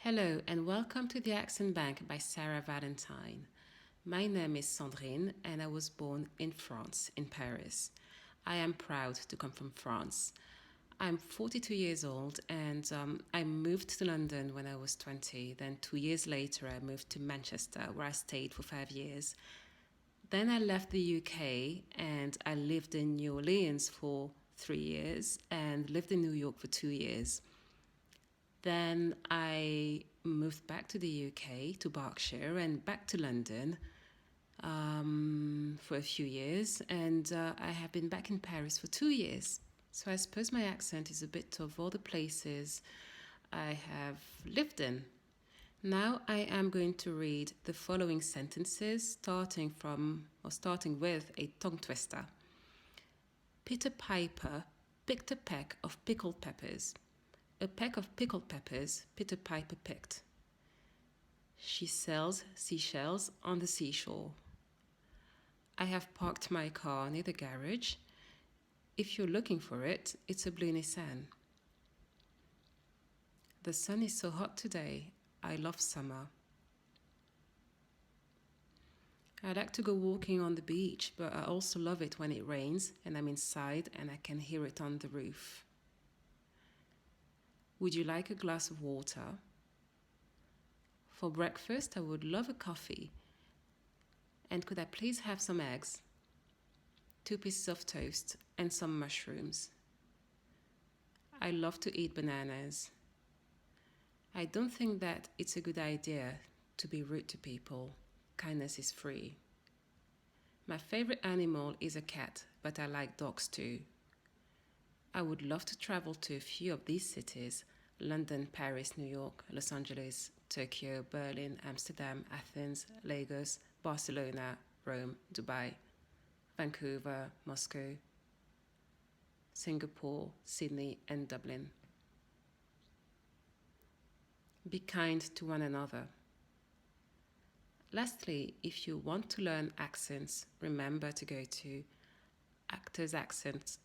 Hello and welcome to The Accent Bank by Sarah Valentine. My name is Sondrine and I was born in France, in Paris. I am proud to come from France. I'm 42 years old and I moved to London when I was 20. Then 2 years later I moved to Manchester where I stayed for 5 years. Then I left the UK and I lived in New Orleans for 3 years and lived in New York for 2 years. Then I moved back to the UK, to Berkshire, and back to London for a few years. And I have been back in Paris for 2 years. So I suppose my accent is a bit of all the places I have lived in. Now I am going to read the following sentences, starting with a tongue twister. Peter Piper picked a peck of pickled peppers. A peck of pickled peppers Peter Piper picked. She sells seashells on the seashore. I have parked my car near the garage. If you're looking for it, it's a blue Nissan. The sun is so hot today. I love summer. I like to go walking on the beach, but I also love it when it rains and I'm inside and I can hear it on the roof. Would you like a glass of water? For breakfast, I would love a coffee. And could I please have some eggs, 2 pieces of toast, and some mushrooms? I love to eat bananas. I don't think that it's a good idea to be rude to people. Kindness is free. My favorite animal is a cat, but I like dogs too. I would love to travel to a few of these cities: London, Paris, New York, Los Angeles, Tokyo, Berlin, Amsterdam, Athens, Lagos, Barcelona, Rome, Dubai, Vancouver, Moscow, Singapore, Sydney, and Dublin. Be kind to one another. Lastly, if you want to learn accents, remember to go to actorsaccentcoach.com.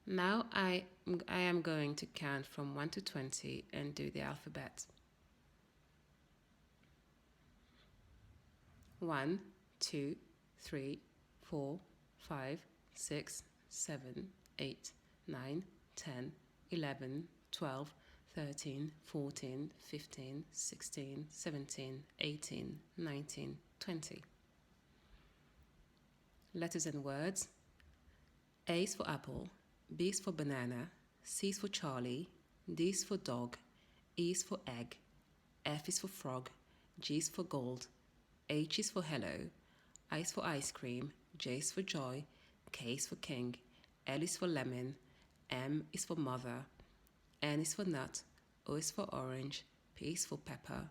Now I am going to count from 1 to 20 and do the alphabet. 1, 2, 3, 4, 5, 6, 7, 8, 9, 10, 11, 12, 13, 14, 15, 16, 17, 18, 19, 20. Letters and words. A is for apple, B is for banana, C is for Charlie, D is for dog, E is for egg, F is for frog, G is for gold, H is for hello, I is for ice cream, J is for joy, K is for king, L is for lemon, M is for mother, N is for nut, O is for orange, P is for pepper,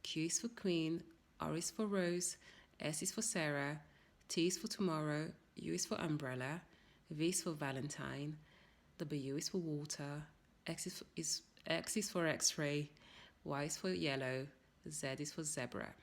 Q is for queen, R is for rose, S is for Sarah, T is for tomorrow, U is for umbrella, V is for Valentine, W is for water, X is for X-ray, Y is for yellow, Z is for zebra.